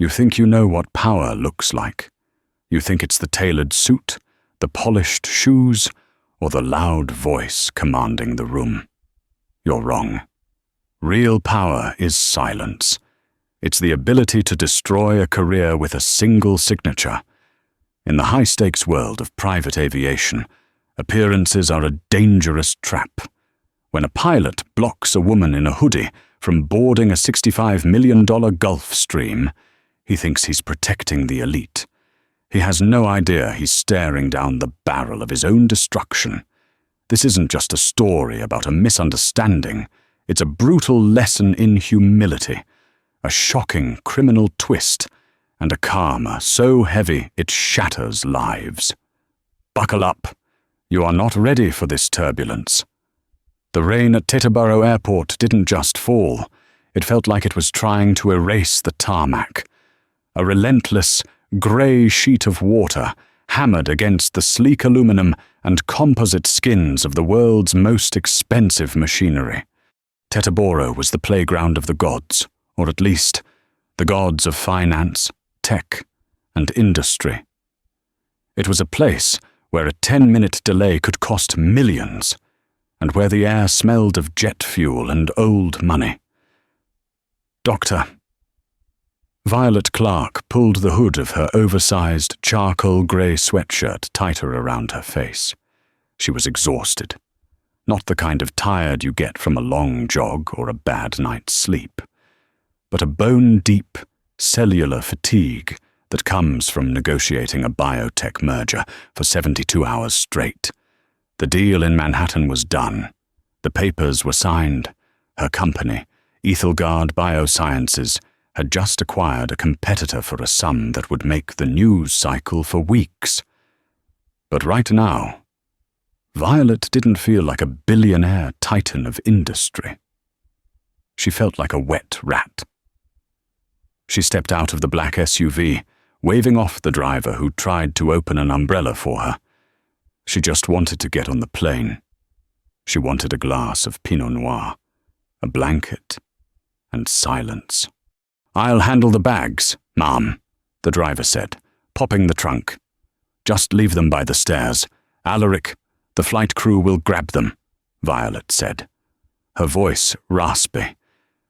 You think you know what power looks like. You think it's the tailored suit, the polished shoes, or the loud voice commanding the room. You're wrong. Real power is silence. It's the ability to destroy a career with a single signature. In the high-stakes world of private aviation, appearances are a dangerous trap. When a pilot blocks a woman in a hoodie from boarding a $65 million Gulfstream, he thinks he's protecting the elite. He has no idea he's staring down the barrel of his own destruction. This isn't just a story about a misunderstanding. It's a brutal lesson in humility, a shocking criminal twist, and a karma so heavy it shatters lives. Buckle up. You are not ready for this turbulence. The rain at Teterboro Airport didn't just fall. It felt like it was trying to erase the tarmac. A relentless, grey sheet of water hammered against the sleek aluminum and composite skins of the world's most expensive machinery. Teterboro was the playground of the gods, or at least the gods of finance, tech, and industry. It was a place where a 10-minute delay could cost millions, and where the air smelled of jet fuel and old money. Doctor. Violet Clark pulled the hood of her oversized charcoal grey sweatshirt tighter around her face. She was exhausted. Not the kind of tired you get from a long jog or a bad night's sleep, but a bone-deep, cellular fatigue that comes from negotiating a biotech merger for 72 hours straight. The deal in Manhattan was done. The papers were signed. Her company, Ethelgard Biosciences, had just acquired a competitor for a sum that would make the news cycle for weeks. But right now, Violet didn't feel like a billionaire titan of industry. She felt like a wet rat. She stepped out of the black SUV, waving off the driver who tried to open an umbrella for her. She just wanted to get on the plane. She wanted a glass of Pinot Noir, a blanket, and silence. "I'll handle the bags, ma'am," the driver said, popping the trunk. "Just leave them by the stairs. Alaric, the flight crew will grab them," Violet said. Her voice raspy.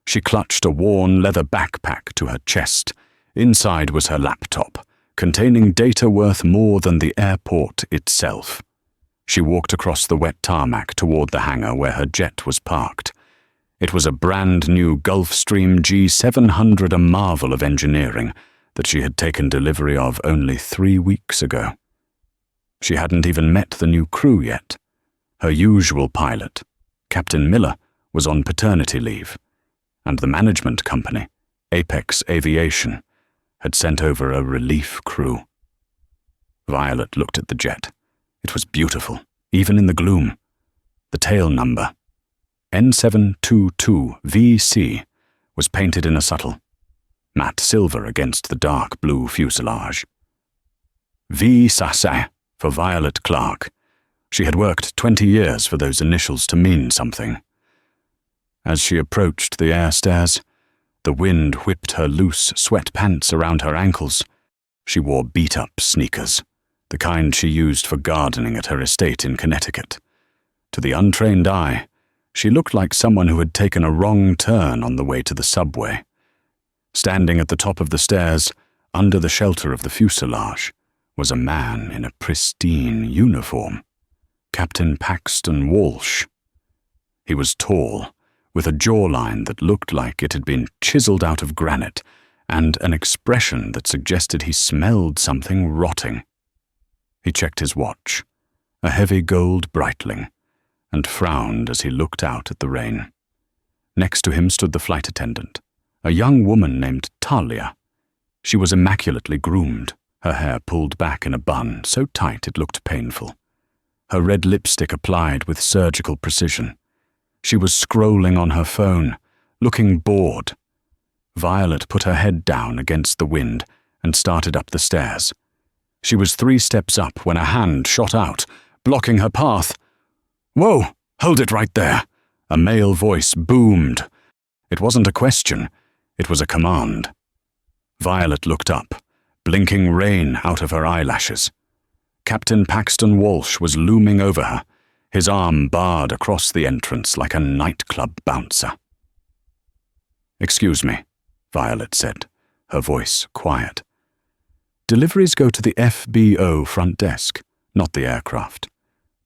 She clutched a worn leather backpack to her chest. Inside was her laptop, containing data worth more than the airport itself. She walked across the wet tarmac toward the hangar where her jet was parked. It was a brand-new Gulfstream G700, a marvel of engineering that she had taken delivery of only 3 weeks ago. She hadn't even met the new crew yet. Her usual pilot, Captain Miller, was on paternity leave, and the management company, Apex Aviation, had sent over a relief crew. Violet looked at the jet. It was beautiful, even in the gloom. The tail number, N722VC, was painted in a subtle, matte silver against the dark blue fuselage. V. Sasse for Violet Clark. She had worked 20 years for those initials to mean something. As she approached the air stairs, the wind whipped her loose sweatpants around her ankles. She wore beat-up sneakers, the kind she used for gardening at her estate in Connecticut. To the untrained eye, she looked like someone who had taken a wrong turn on the way to the subway. Standing at the top of the stairs, under the shelter of the fuselage, was a man in a pristine uniform, Captain Paxton Walsh. He was tall, with a jawline that looked like it had been chiseled out of granite, and an expression that suggested he smelled something rotting. He checked his watch, a heavy gold Breitling, and frowned as he looked out at the rain. Next to him stood the flight attendant, a young woman named Talia. She was immaculately groomed, her hair pulled back in a bun so tight it looked painful, her red lipstick applied with surgical precision. She was scrolling on her phone, looking bored. Violet put her head down against the wind and started up the stairs. She was 3 steps up when a hand shot out, blocking her path. "Whoa! Hold it right there!" A male voice boomed. It wasn't a question, it was a command. Violet looked up, blinking rain out of her eyelashes. Captain Paxton Walsh was looming over her, his arm barred across the entrance like a nightclub bouncer. "Excuse me," Violet said, her voice quiet. "Deliveries go to the FBO front desk, not the aircraft."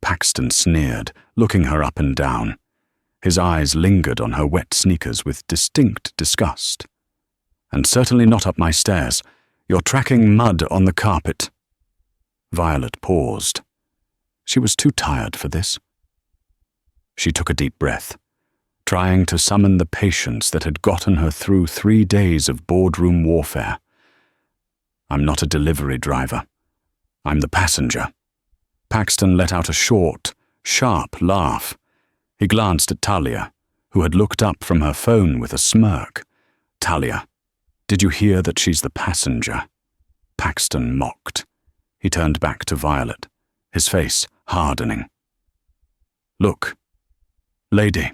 Paxton sneered, looking her up and down. His eyes lingered on her wet sneakers with distinct disgust. "And certainly not up my stairs. You're tracking mud on the carpet." Violet paused. She was too tired for this. She took a deep breath, trying to summon the patience that had gotten her through 3 days of boardroom warfare. "I'm not a delivery driver. I'm the passenger." Paxton let out a short, sharp laugh. He glanced at Talia, who had looked up from her phone with a smirk. "Talia, did you hear that she's the passenger?" Paxton mocked. He turned back to Violet, his face hardening. "Look, lady,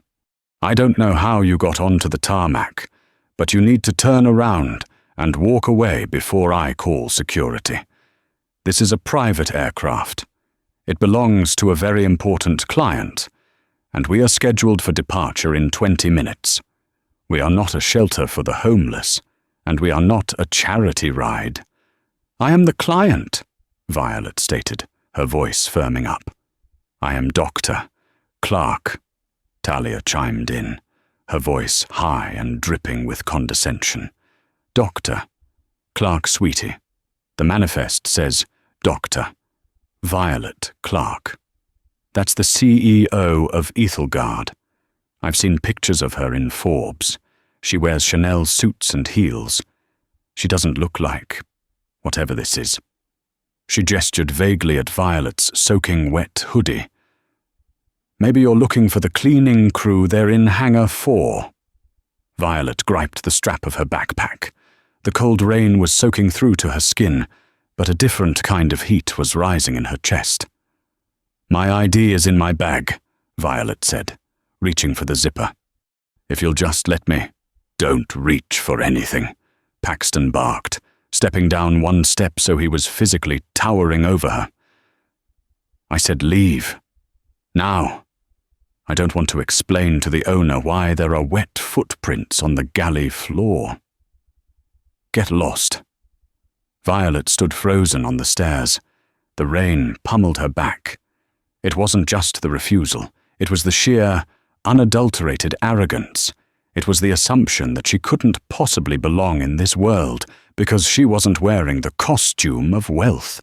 I don't know how you got onto the tarmac, but you need to turn around and walk away before I call security. This is a private aircraft. It belongs to a very important client, and we are scheduled for departure in 20 minutes. We are not a shelter for the homeless, and we are not a charity ride." "I am the client," Violet stated, her voice firming up. "I am Dr. Clark," Talia chimed in, her voice high and dripping with condescension. "Dr. Clark, sweetie. The manifest says Dr. Violet Clark. That's the CEO of Ethelgard. I've seen pictures of her in Forbes. She wears Chanel suits and heels. She doesn't look like whatever this is." She gestured vaguely at Violet's soaking wet hoodie. "Maybe you're looking for the cleaning crew. They're in Hangar 4. Violet griped the strap of her backpack. The cold rain was soaking through to her skin, but a different kind of heat was rising in her chest. "My ID is in my bag," Violet said, reaching for the zipper. "If you'll just let me." "Don't reach for anything," Paxton barked, stepping down one step so he was physically towering over her. "I said leave. Now. I don't want to explain to the owner why there are wet footprints on the galley floor." "Get lost." Violet stood frozen on the stairs. The rain pummeled her back. It wasn't just the refusal. It was the sheer, unadulterated arrogance. It was the assumption that she couldn't possibly belong in this world because she wasn't wearing the costume of wealth.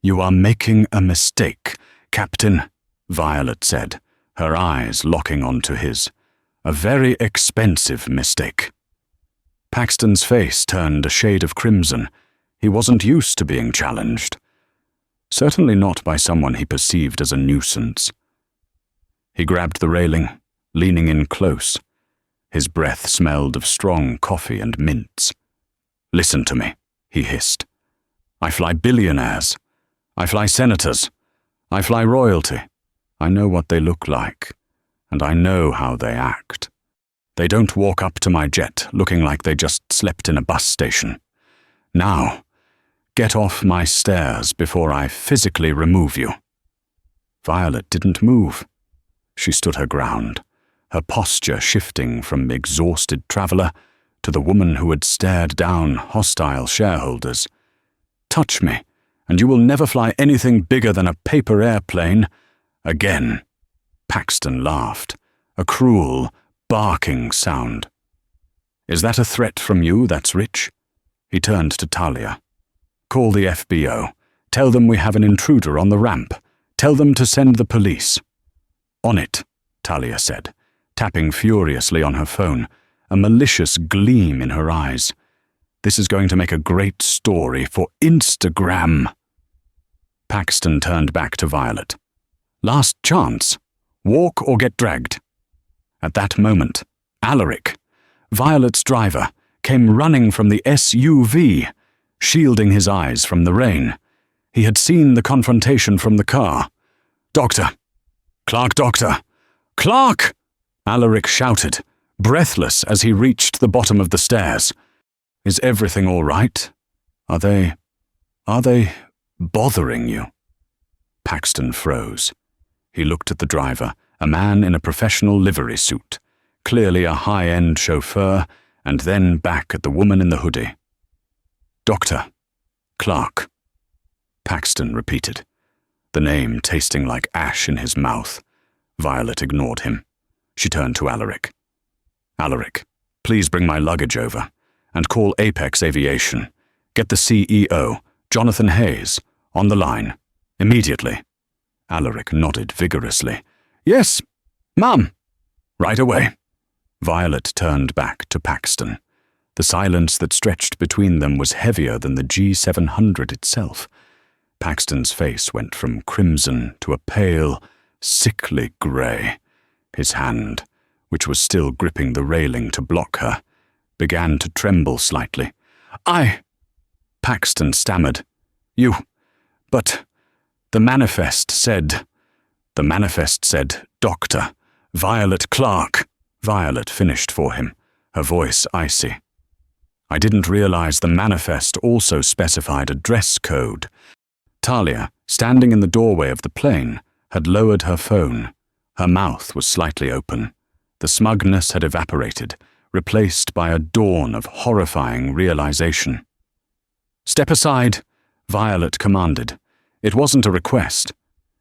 "You are making a mistake, Captain," Violet said, her eyes locking onto his. "A very expensive mistake." Paxton's face turned a shade of crimson. He wasn't used to being challenged. Certainly not by someone he perceived as a nuisance. He grabbed the railing, leaning in close. His breath smelled of strong coffee and mints. "Listen to me," he hissed. "I fly billionaires. I fly senators. I fly royalty. I know what they look like, and I know how they act. They don't walk up to my jet looking like they just slept in a bus station. Now, get off my stairs before I physically remove you." Violet didn't move. She stood her ground, her posture shifting from exhausted traveler to the woman who had stared down hostile shareholders. "Touch me, and you will never fly anything bigger than a paper airplane again." Paxton laughed, a cruel, barking sound. "Is that a threat from you that's rich?" He turned to Talia. "Call the FBO. Tell them we have an intruder on the ramp. Tell them to send the police." "On it," Talia said, tapping furiously on her phone, a malicious gleam in her eyes. "This is going to make a great story for Instagram." Paxton turned back to Violet. "Last chance. Walk or get dragged." At that moment, Alaric, Violet's driver, came running from the SUV, shielding his eyes from the rain. He had seen the confrontation from the car. "Doctor! Clark, Doctor! Clark!" Alaric shouted, breathless as he reached the bottom of the stairs. Is everything all right? Are they bothering you?" Paxton froze. He looked at the driver, a man in a professional livery suit, clearly a high-end chauffeur, and then back at the woman in the hoodie. "Doctor. Clark." Paxton repeated, the name tasting like ash in his mouth. Violet ignored him. She turned to Alaric. "Alaric, please bring my luggage over, and call Apex Aviation. Get the CEO, Jonathan Hayes, on the line, immediately." Alaric nodded vigorously. "Yes, Ma'am." "Right away." Violet turned back to Paxton. The silence that stretched between them was heavier than the G700 itself. Paxton's face went from crimson to a pale, sickly grey. His hand, which was still gripping the railing to block her, began to tremble slightly. Paxton stammered. But the manifest said, Dr. Violet Clark." Violet finished for him, her voice icy. "I didn't realize the manifest also specified a dress code." Talia, standing in the doorway of the plane, had lowered her phone. Her mouth was slightly open. The smugness had evaporated, replaced by a dawn of horrifying realization. "Step aside," Violet commanded. It wasn't a request.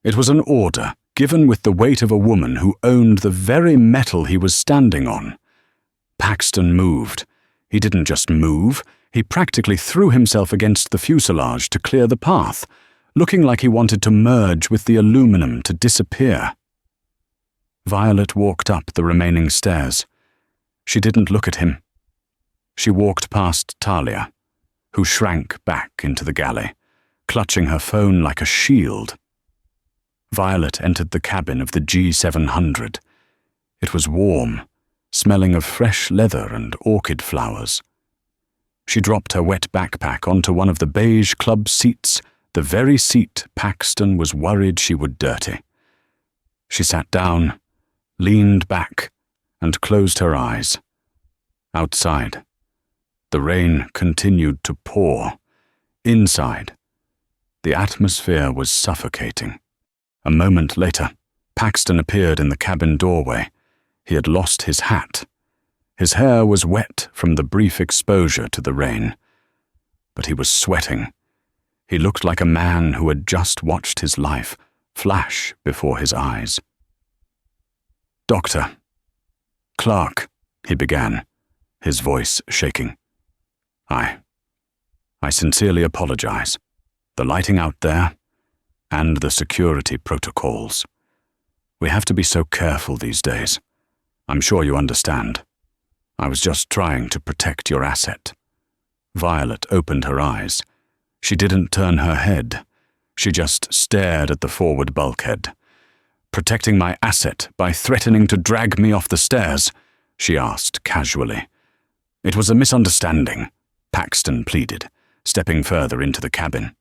It was an order, given with the weight of a woman who owned the very metal he was standing on. Paxton moved. He didn't just move, he practically threw himself against the fuselage to clear the path, looking like he wanted to merge with the aluminum to disappear. Violet walked up the remaining stairs. She didn't look at him. She walked past Talia, who shrank back into the galley, clutching her phone like a shield. Violet entered the cabin of the G700. It was warm, smelling of fresh leather and orchid flowers. She dropped her wet backpack onto one of the beige club seats, the very seat Paxton was worried she would dirty. She sat down, leaned back, and closed her eyes. Outside, the rain continued to pour. Inside, the atmosphere was suffocating. A moment later, Paxton appeared in the cabin doorway. He had lost his hat. His hair was wet from the brief exposure to the rain. But he was sweating. He looked like a man who had just watched his life flash before his eyes. "Dr. Clark," he began, his voice shaking. I sincerely apologize. The lighting out there, and the security protocols. We have to be so careful these days. I'm sure you understand. I was just trying to protect your asset." Violet opened her eyes. She didn't turn her head. She just stared at the forward bulkhead. "Protecting my asset by threatening to drag me off the stairs?" she asked casually. "It was a misunderstanding," Paxton pleaded, stepping further into the cabin.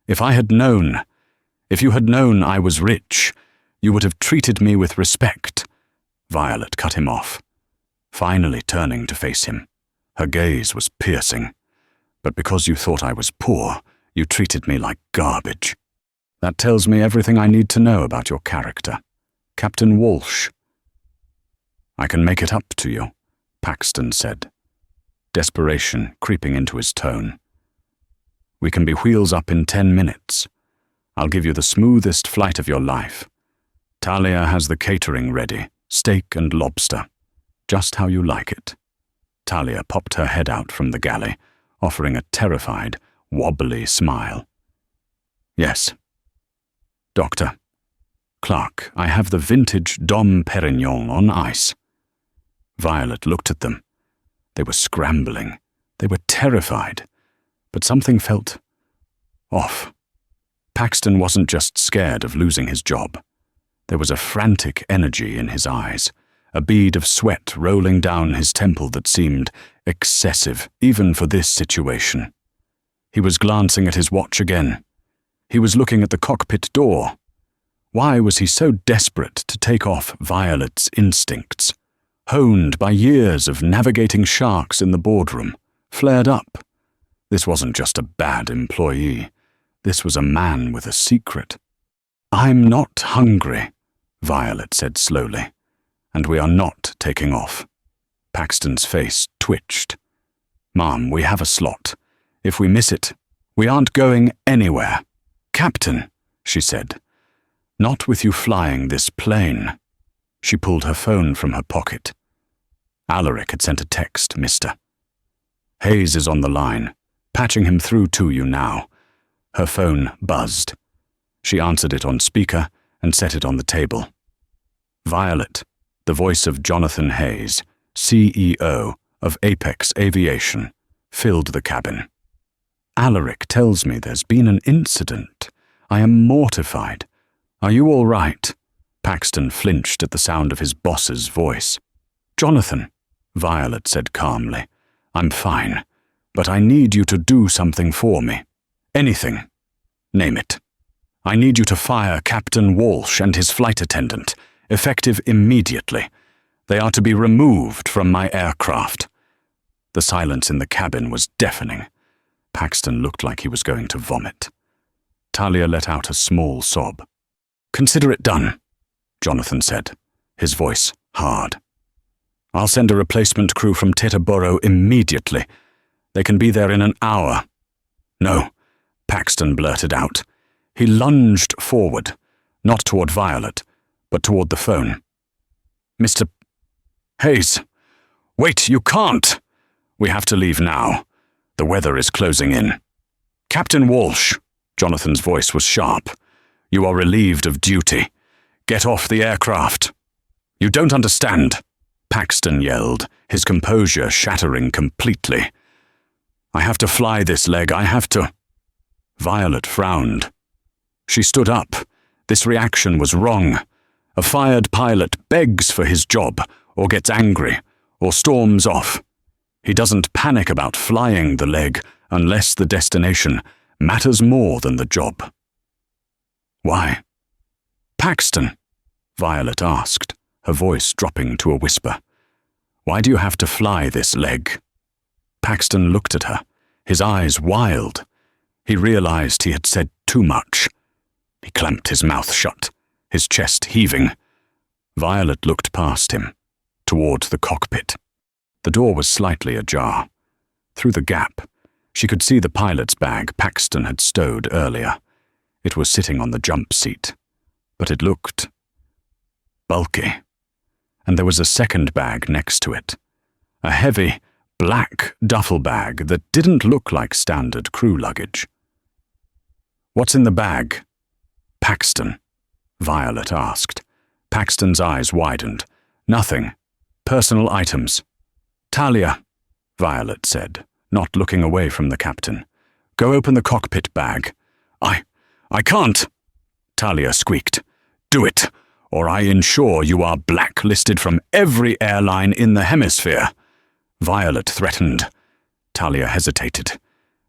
If you had known I was rich, you would have treated me with respect." Violet cut him off, finally turning to face him. Her gaze was piercing. "But because you thought I was poor, you treated me like garbage. That tells me everything I need to know about your character. Captain Walsh." "I can make it up to you," Paxton said, desperation creeping into his tone. "We can be wheels up in 10 minutes. I'll give you the smoothest flight of your life. Talia has the catering ready, steak and lobster, just how you like it." Talia popped her head out from the galley, offering a terrified, wobbly smile. "Yes. Dr. Clark, I have the vintage Dom Perignon on ice." Violet looked at them. They were scrambling. They were terrified. But something felt off. Paxton wasn't just scared of losing his job. There was a frantic energy in his eyes, a bead of sweat rolling down his temple that seemed excessive, even for this situation. He was glancing at his watch again. He was looking at the cockpit door. Why was he so desperate to take off Violet's instincts, honed by years of navigating sharks in the boardroom, flared up. This wasn't just a bad employee. This was a man with a secret. "I'm not hungry," Violet said slowly, "and we are not taking off." Paxton's face twitched. "Ma'am, we have a slot. If we miss it, we aren't going anywhere." "Captain," she said, "not with you flying this plane." She pulled her phone from her pocket. Alaric had sent a text, "Mister. Hayes is on the line, patching him through to you now." Her phone buzzed. She answered it on speaker and set it on the table. "Violet," the voice of Jonathan Hayes, CEO of Apex Aviation, filled the cabin. "Alaric tells me there's been an incident. I am mortified. Are you all right?" Paxton flinched at the sound of his boss's voice. "Jonathan," Violet said calmly, "I'm fine, but I need you to do something for me. Anything. Name it. I need you to fire Captain Walsh and his flight attendant, effective immediately. They are to be removed from my aircraft." The silence in the cabin was deafening. Paxton looked like he was going to vomit. Talia let out a small sob. "Consider it done," Jonathan said, his voice hard. "I'll send a replacement crew from Teterboro immediately. They can be there in an hour." "No," Paxton blurted out. He lunged forward, not toward Violet, but toward the phone. "Mr. Hayes, wait, you can't! We have to leave now. The weather is closing in." "Captain Walsh," Jonathan's voice was sharp, "you are relieved of duty. Get off the aircraft." "You don't understand," Paxton yelled, his composure shattering completely. "I have to fly this leg, I have to." Violet frowned. She stood up. This reaction was wrong. A fired pilot begs for his job, or gets angry, or storms off. He doesn't panic about flying the leg unless the destination matters more than the job. "Why?" "Paxton," Violet asked, her voice dropping to a whisper. "Why do you have to fly this leg?" Paxton looked at her, his eyes wild. He realized he had said too much. He clamped his mouth shut, his chest heaving. Violet looked past him, toward the cockpit. The door was slightly ajar. Through the gap, she could see the pilot's bag Paxton had stowed earlier. It was sitting on the jump seat, but it looked bulky. And there was a second bag next to it, a heavy, black duffel bag that didn't look like standard crew luggage. "What's in the bag?" "Paxton," Violet asked. Paxton's eyes widened. "Nothing. Personal items." "Talia," Violet said, not looking away from the captain. "Go open the cockpit bag." I can't," Talia squeaked. "Do it, or I ensure you are blacklisted from every airline in the hemisphere." Violet threatened. Talia hesitated,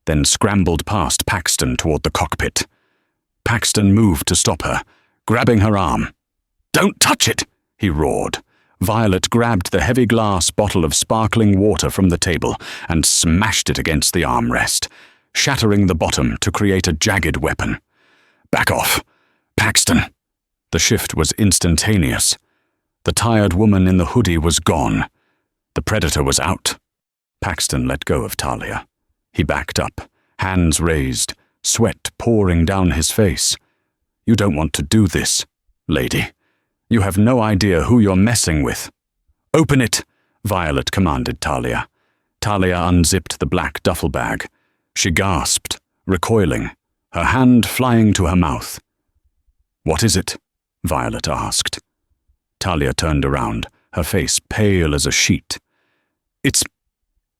then scrambled past Paxton toward the cockpit. Paxton moved to stop her, grabbing her arm. "Don't touch it," he roared. Violet grabbed the heavy glass bottle of sparkling water from the table and smashed it against the armrest, shattering the bottom to create a jagged weapon. "Back off, Paxton." The shift was instantaneous. The tired woman in the hoodie was gone. The predator was out. Paxton let go of Talia. He backed up, hands raised, sweat pouring down his face. "You don't want to do this, lady. You have no idea who you're messing with." "Open it," Violet commanded Talia. Talia unzipped the black duffel bag. She gasped, recoiling, her hand flying to her mouth. "What is it?" Violet asked. Talia turned around, her face pale as a sheet.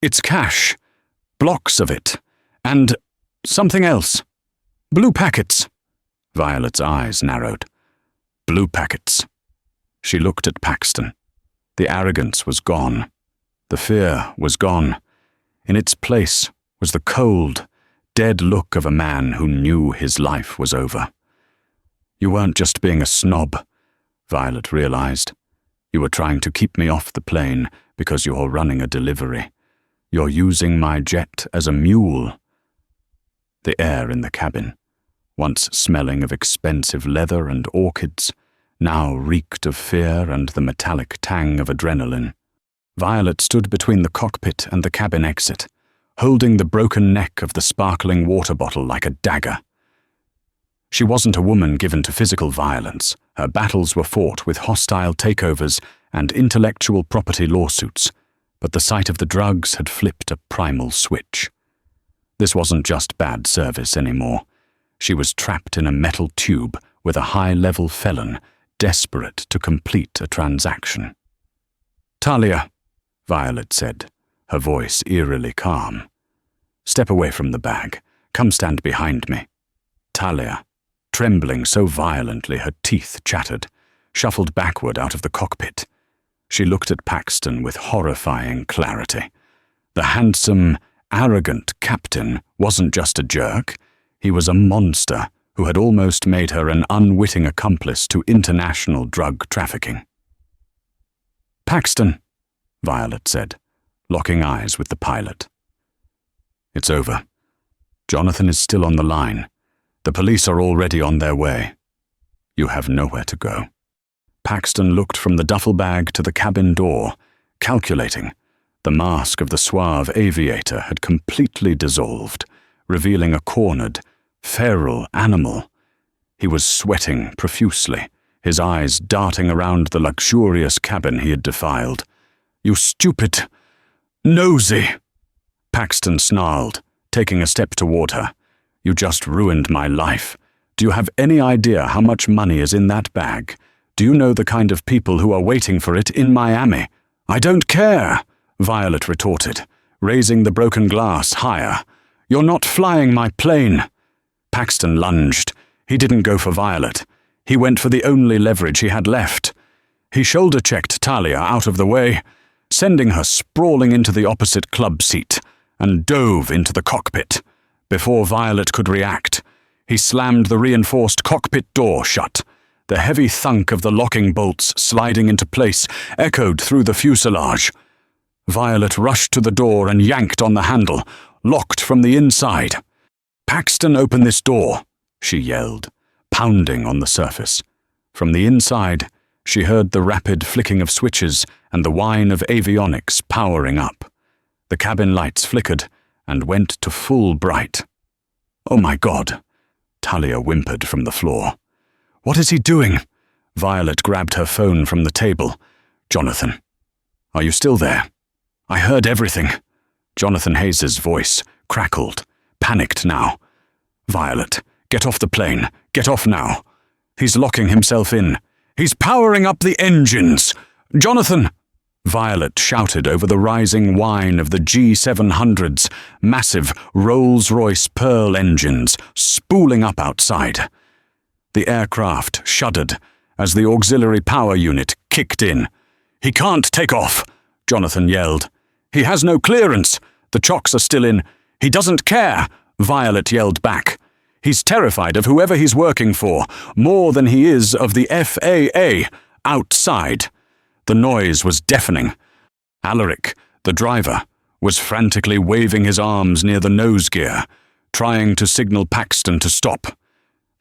It's cash. Blocks of it. And something else. Blue packets." Violet's eyes narrowed. "Blue packets." She looked at Paxton. The arrogance was gone. The fear was gone. In its place was the cold, dead look of a man who knew his life was over. "You weren't just being a snob," Violet realized. "You were trying to keep me off the plane because you're running a delivery. You're using my jet as a mule. The air in the cabin, once smelling of expensive leather and orchids, now reeked of fear and the metallic tang of adrenaline. Violet stood between the cockpit and the cabin exit, holding the broken neck of the sparkling water bottle like a dagger. She wasn't a woman given to physical violence. Her battles were fought with hostile takeovers and intellectual property lawsuits, but the sight of the drugs had flipped a primal switch. This wasn't just bad service anymore. She was trapped in a metal tube with a high-level felon, desperate to complete a transaction. "Talia," Violet said, her voice eerily calm. "Step away from the bag. Come stand behind me." Talia, trembling so violently her teeth chattered, shuffled backward out of the cockpit. She looked at Paxton with horrifying clarity. The handsome, arrogant captain wasn't just a jerk. He was a monster who had almost made her an unwitting accomplice to international drug trafficking. "Paxton," Violet said, locking eyes with the pilot. "It's over. Jonathan is still on the line. The police are already on their way. You have nowhere to go." Paxton looked from the duffel bag to the cabin door, calculating. The mask of the suave aviator had completely dissolved, revealing a cornered, feral animal. He was sweating profusely, his eyes darting around the luxurious cabin he had defiled. "You stupid, nosy!" Paxton snarled, taking a step toward her. "You just ruined my life. Do you have any idea how much money is in that bag? Do you know the kind of people who are waiting for it in Miami?" "I don't care," Violet retorted, raising the broken glass higher. "You're not flying my plane." Paxton lunged. He didn't go for Violet. He went for the only leverage he had left. He shoulder-checked Talia out of the way, sending her sprawling into the opposite club seat, and dove into the cockpit. Before Violet could react, he slammed the reinforced cockpit door shut. The heavy thunk of the locking bolts sliding into place echoed through the fuselage. Violet rushed to the door and yanked on the handle, locked from the inside. "Paxton, open this door," she yelled, pounding on the surface. From the inside, she heard the rapid flicking of switches and the whine of avionics powering up. The cabin lights flickered and went to full bright. "Oh my God," Talia whimpered from the floor. "What is he doing?" Violet grabbed her phone from the table. "Jonathan, are you still there?" "I heard everything." Jonathan Hayes' voice crackled, panicked now. "Violet, get off the plane. Get off now. He's locking himself in. He's powering up the engines. Jonathan!" Violet shouted over the rising whine of the G700's massive Rolls-Royce Pearl engines spooling up outside. The aircraft shuddered as the auxiliary power unit kicked in. "He can't take off," Jonathan yelled. "He has no clearance. The chocks are still in. He doesn't care," Violet yelled back. "He's terrified of whoever he's working for, more than he is of the FAA, outside." The noise was deafening. Alaric, the driver, was frantically waving his arms near the nose gear, trying to signal Paxton to stop.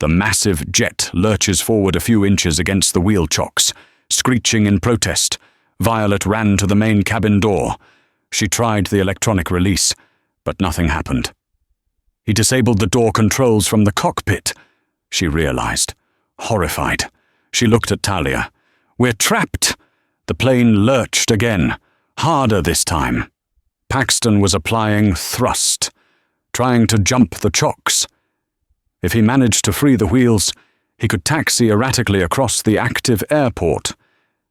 The massive jet lurches forward a few inches against the wheel chocks, screeching in protest. Violet ran to the main cabin door. She tried the electronic release, but nothing happened. "He disabled the door controls from the cockpit," she realized, horrified. She looked at Talia. "We're trapped." The plane lurched again, harder this time. Paxton was applying thrust, trying to jump the chocks. If he managed to free the wheels, he could taxi erratically across the active airport.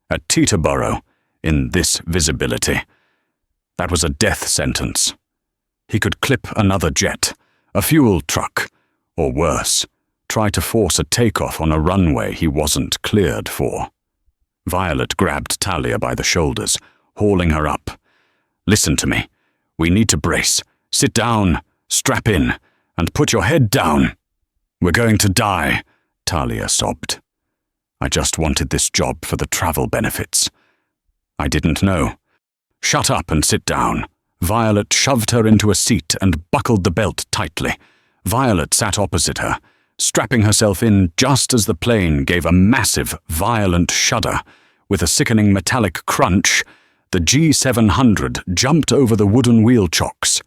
At Teterboro, in this visibility. That was a death sentence. He could clip another jet, a fuel truck, or worse, try to force a takeoff on a runway he wasn't cleared for. Violet grabbed Talia by the shoulders, hauling her up. "Listen to me. We need to brace. Sit down, strap in, and put your head down." "We're going to die," Talia sobbed. "I just wanted this job for the travel benefits." "I didn't know." "Shut up and sit down," Violet shoved her into a seat and buckled the belt tightly. Violet sat opposite her, strapping herself in just as the plane gave a massive, violent shudder. With a sickening metallic crunch, the G700 jumped over the wooden wheel chocks.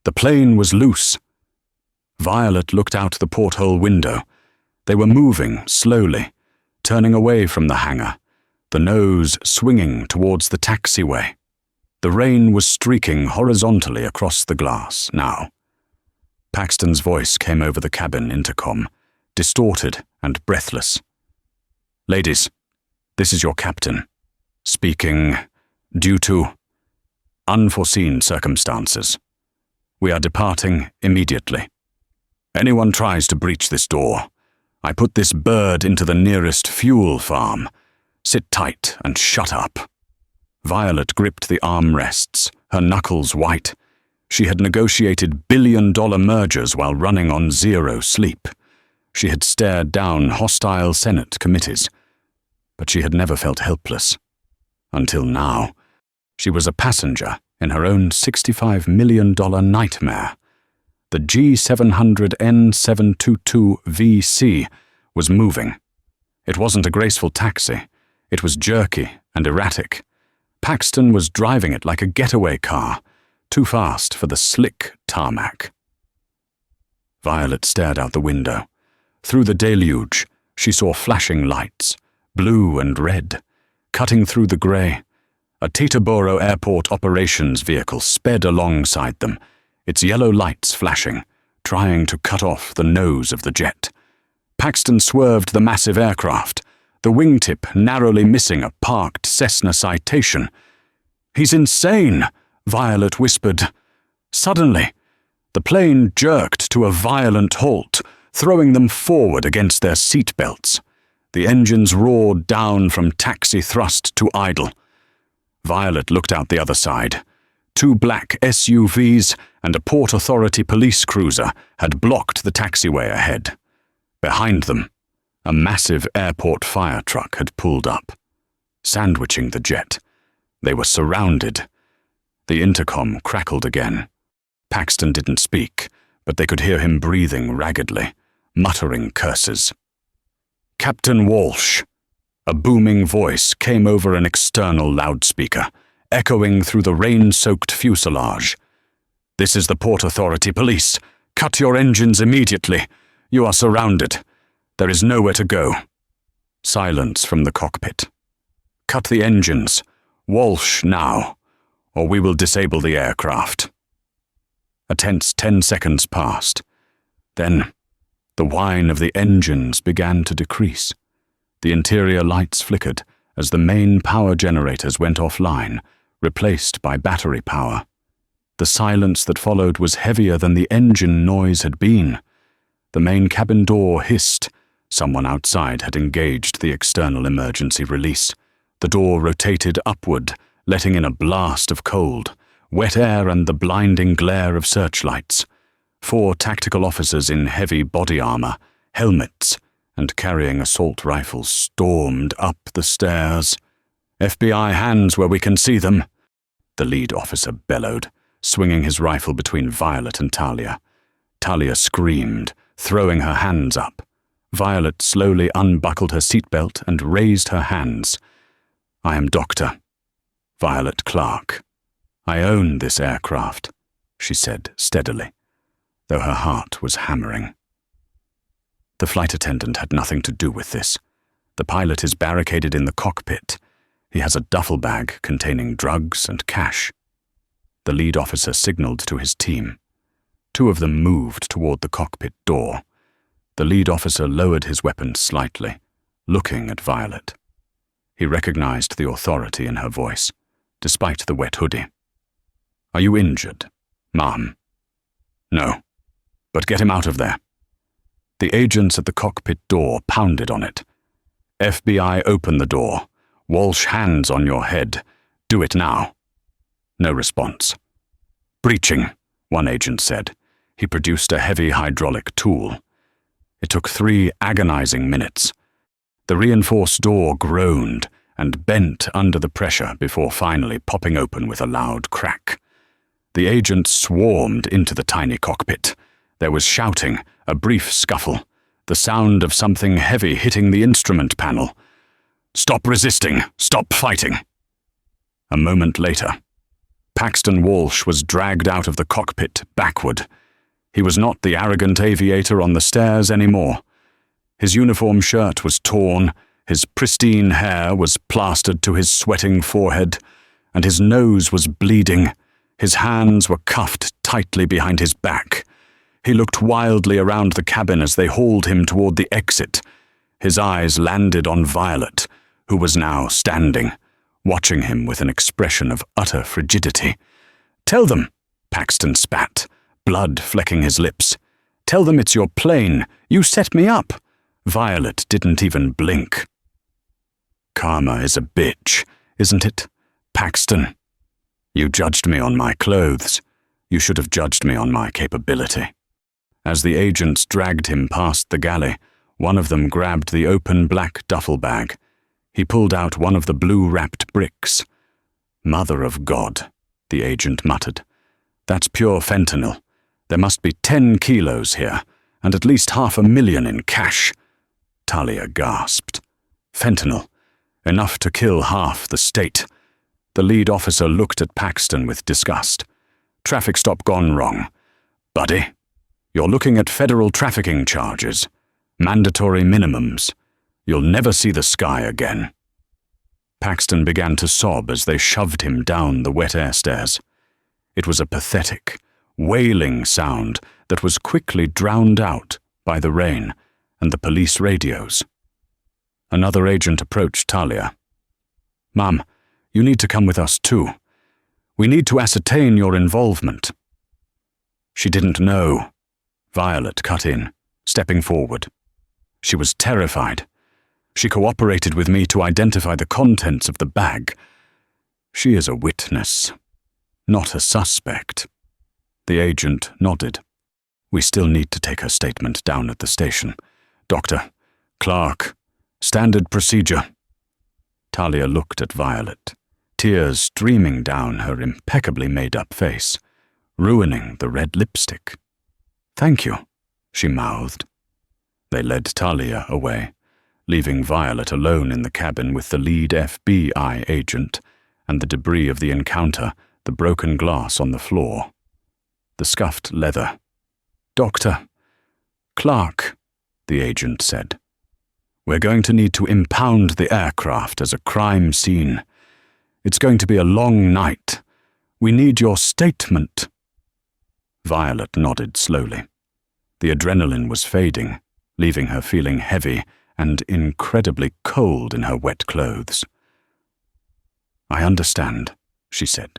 The plane was loose. Violet looked out the porthole window. They were moving slowly, turning away from the hangar, the nose swinging towards the taxiway. The rain was streaking horizontally across the glass now. Paxton's voice came over the cabin intercom, distorted and breathless. "Ladies, this is your captain, speaking due to unforeseen circumstances. We are departing immediately. Anyone tries to breach this door, I put this bird into the nearest fuel farm. Sit tight and shut up." Violet gripped the armrests, her knuckles white. She had negotiated billion-dollar mergers while running on zero sleep. She had stared down hostile Senate committees, but she had never felt helpless. Until now, she was a passenger in her own $65 million nightmare. The G700N722VC was moving. It wasn't a graceful taxi. It was jerky and erratic. Paxton was driving it like a getaway car, too fast for the slick tarmac. Violet stared out the window. Through the deluge, she saw flashing lights, blue and red, cutting through the grey. A Teterboro Airport operations vehicle sped alongside them, its yellow lights flashing, trying to cut off the nose of the jet. Paxton swerved the massive aircraft, the wingtip narrowly missing a parked Cessna Citation. "He's insane," Violet whispered. Suddenly, the plane jerked to a violent halt, throwing them forward against their seatbelts. The engines roared down from taxi thrust to idle. Violet looked out the other side. 2 black SUVs and a Port Authority police cruiser had blocked the taxiway ahead. Behind them, a massive airport fire truck had pulled up, sandwiching the jet. They were surrounded. The intercom crackled again. Paxton didn't speak, but they could hear him breathing raggedly, muttering curses. "Captain Walsh." A booming voice came over an external loudspeaker, echoing through the rain-soaked fuselage. "This is the Port Authority Police. Cut your engines immediately. You are surrounded. There is nowhere to go." Silence from the cockpit. "Cut the engines. Walsh now, or we will disable the aircraft." A tense 10 seconds passed. Then, the whine of the engines began to decrease. The interior lights flickered as the main power generators went offline, replaced by battery power. The silence that followed was heavier than the engine noise had been. The main cabin door hissed. Someone outside had engaged the external emergency release. The door rotated upward, letting in a blast of cold, wet air and the blinding glare of searchlights. 4 tactical officers in heavy body armor, helmets, and carrying assault rifles stormed up the stairs. "FBI hands where we can see them," the lead officer bellowed, swinging his rifle between Violet and Talia. Talia screamed, throwing her hands up. Violet slowly unbuckled her seatbelt and raised her hands. "I am Dr. Violet Clark. I own this aircraft," she said steadily, though her heart was hammering. The flight attendant had nothing to do with this. The pilot is barricaded in the cockpit. He has a duffel bag containing drugs and cash. The lead officer signaled to his team. 2 of them moved toward the cockpit door. The lead officer lowered his weapon slightly, looking at Violet. He recognized the authority in her voice, despite the wet hoodie. "Are you injured, ma'am?" "No, but get him out of there." The agents at the cockpit door pounded on it. "FBI, open the door. Walsh, hands on your head. Do it now." No response. "Breaching," one agent said. He produced a heavy hydraulic tool. It took 3 agonizing minutes. The reinforced door groaned and bent under the pressure before finally popping open with a loud crack. The agents swarmed into the tiny cockpit. There was shouting, a brief scuffle, the sound of something heavy hitting the instrument panel. "Stop resisting! Stop fighting!" A moment later, Paxton Walsh was dragged out of the cockpit backward. He was not the arrogant aviator on the stairs anymore. His uniform shirt was torn, his pristine hair was plastered to his sweating forehead, and his nose was bleeding. His hands were cuffed tightly behind his back. He looked wildly around the cabin as they hauled him toward the exit. His eyes landed on Violet, who was now standing, watching him with an expression of utter frigidity. "Tell them," Paxton spat, blood flecking his lips. "Tell them it's your plane. You set me up." Violet didn't even blink. "Karma is a bitch, isn't it, Paxton? You judged me on my clothes. You should have judged me on my capability." As the agents dragged him past the galley, one of them grabbed the open black duffel bag. He pulled out one of the blue-wrapped bricks. "Mother of God," the agent muttered. "That's pure fentanyl. There must be 10 kilos here, and at least $500,000 in cash." Talia gasped. Fentanyl. Enough to kill half the state. The lead officer looked at Paxton with disgust. "Traffic stop gone wrong. Buddy, you're looking at federal trafficking charges. Mandatory minimums. You'll never see the sky again." Paxton began to sob as they shoved him down the wet air stairs. It was a pathetic, wailing sound that was quickly drowned out by the rain and the police radios. Another agent approached Talia. "Ma'am, you need to come with us too. We need to ascertain your involvement." "She didn't know," Violet cut in, stepping forward. She was terrified. She cooperated with me to identify the contents of the bag. She is a witness, not a suspect. The agent nodded. "We still need to take her statement down at the station. Doctor, Clark, standard procedure." Talia looked at Violet, tears streaming down her impeccably made-up face, ruining the red lipstick. "Thank you," she mouthed. They led Talia away, leaving Violet alone in the cabin with the lead FBI agent and the debris of the encounter, the broken glass on the floor, the scuffed leather. "Doctor, Clark," the agent said. "We're going to need to impound the aircraft as a crime scene. It's going to be a long night. We need your statement." Violet nodded slowly. The adrenaline was fading, leaving her feeling heavy and incredibly cold in her wet clothes. "I understand," she said.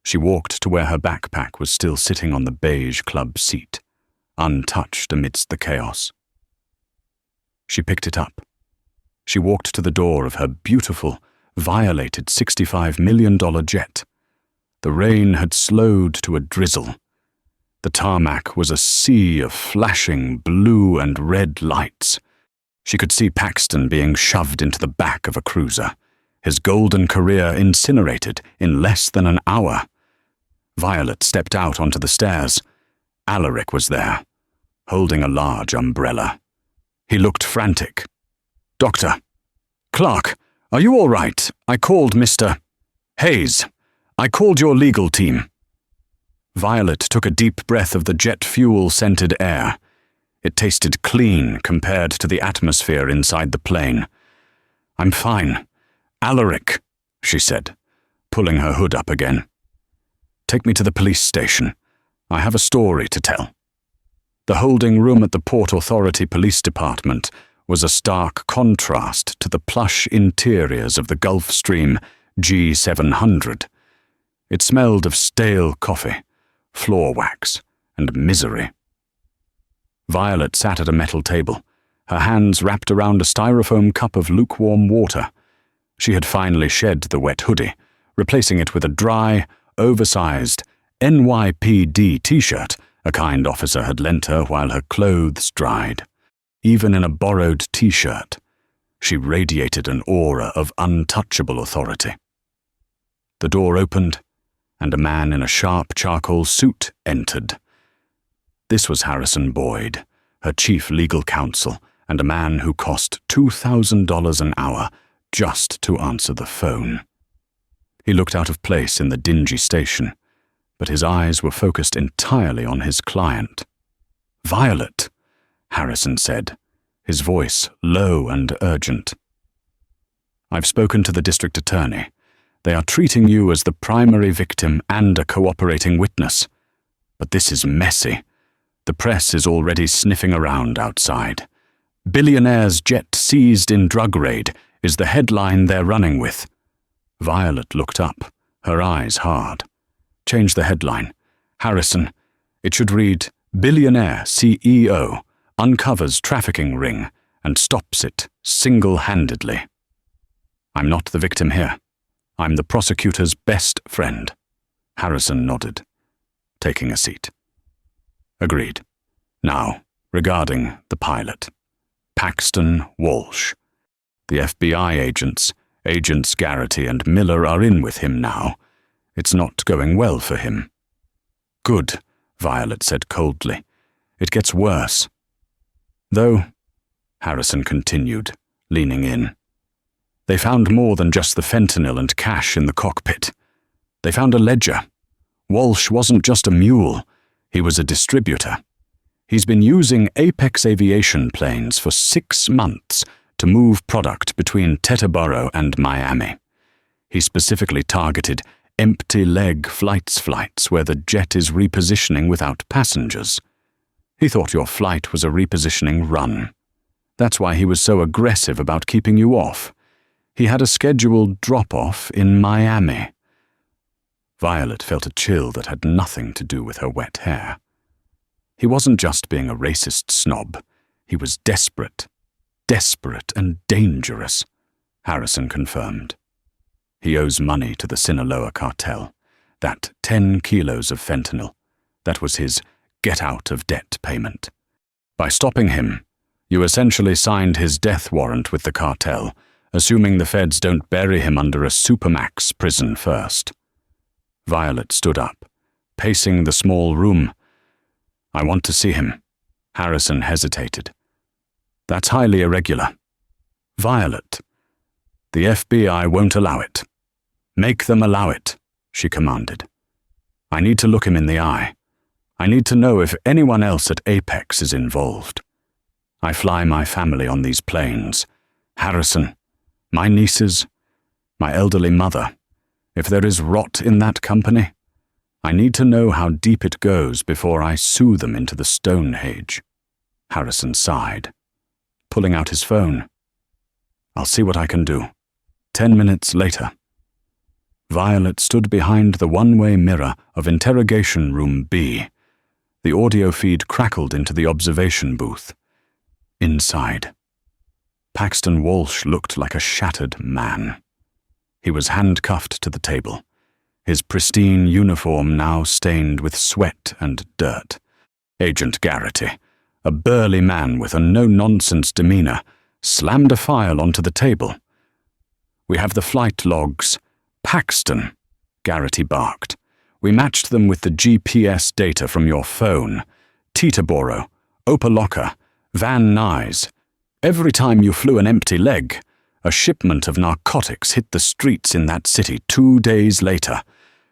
She walked to where her backpack was still sitting on the beige club seat, untouched amidst the chaos. She picked it up. She walked to the door of her beautiful, violated $65 million jet. The rain had slowed to a drizzle. The tarmac was a sea of flashing blue and red lights. She could see Paxton being shoved into the back of a cruiser, his golden career incinerated in less than an hour. Violet stepped out onto the stairs. Alaric was there, holding a large umbrella. He looked frantic. "Doctor, Clark, are you all right? I called Mr. Hayes. I called your legal team." Violet took a deep breath of the jet fuel-scented air. It tasted clean compared to the atmosphere inside the plane. "I'm fine. Alaric," she said, pulling her hood up again. "Take me to the police station. I have a story to tell." The holding room at the Port Authority Police Department was a stark contrast to the plush interiors of the Gulfstream G700. It smelled of stale coffee, floor wax, and misery. Violet sat at a metal table, her hands wrapped around a styrofoam cup of lukewarm water. She had finally shed the wet hoodie, replacing it with a dry, oversized NYPD t-shirt a kind officer had lent her while her clothes dried. Even in a borrowed t-shirt, she radiated an aura of untouchable authority. The door opened, and a man in a sharp charcoal suit entered. This was Harrison Boyd, her chief legal counsel, and a man who cost $2,000 an hour just to answer the phone. He looked out of place in the dingy station, but his eyes were focused entirely on his client. "Violet," Harrison said, his voice low and urgent. "I've spoken to the district attorney. They are treating you as the primary victim and a cooperating witness. But this is messy. The press is already sniffing around outside. 'Billionaire's jet seized in drug raid' is the headline they're running with." Violet looked up, her eyes hard. "Change the headline. Harrison, it should read, 'Billionaire CEO uncovers trafficking ring and stops it single-handedly.' I'm not the victim here. I'm the prosecutor's best friend." Harrison nodded, taking a seat. "Agreed. Now, regarding the pilot. Paxton Walsh. The FBI agents Garrity and Miller, are in with him now. It's not going well for him." "Good," Violet said coldly. "It gets worse." "Though," Harrison continued, leaning in, "they found more than just the fentanyl and cash in the cockpit. They found a ledger. Walsh wasn't just a mule, he was a distributor. He's been using Apex Aviation planes for 6 months to move product between Teterboro and Miami. He specifically targeted empty leg flights where the jet is repositioning without passengers. He thought your flight was a repositioning run. That's why he was so aggressive about keeping you off. He had a scheduled drop-off in Miami." Violet felt a chill that had nothing to do with her wet hair. He wasn't just being a racist snob. He was desperate and dangerous, Harrison confirmed. "He owes money to the Sinaloa cartel. That 10 kilos of fentanyl. That was his get-out-of-debt payment. By stopping him, you essentially signed his death warrant with the cartel, assuming the feds don't bury him under a supermax prison first." Violet stood up, pacing the small room. "I want to see him." Harrison hesitated. "That's highly irregular." "Violet, the FBI won't allow it." "Make them allow it," she commanded. "I need to look him in the eye. I need to know if anyone else at Apex is involved. I fly my family on these planes. Harrison, my nieces, my elderly mother. If there is rot in that company, I need to know how deep it goes before I sue them into the Stonehenge." Harrison sighed, pulling out his phone. "I'll see what I can do." 10 minutes later, Violet stood behind the one-way mirror of Interrogation Room B. The audio feed crackled into the observation booth. Inside, Paxton Walsh looked like a shattered man. He was handcuffed to the table, his pristine uniform now stained with sweat and dirt. Agent Garrity, a burly man with a no-nonsense demeanor, slammed a file onto the table. "We have the flight logs. Paxton," Garrity barked. "We matched them with the GPS data from your phone. Teterboro, Opa-locka, Van Nuys. Every time you flew an empty leg, a shipment of narcotics hit the streets in that city 2 days later.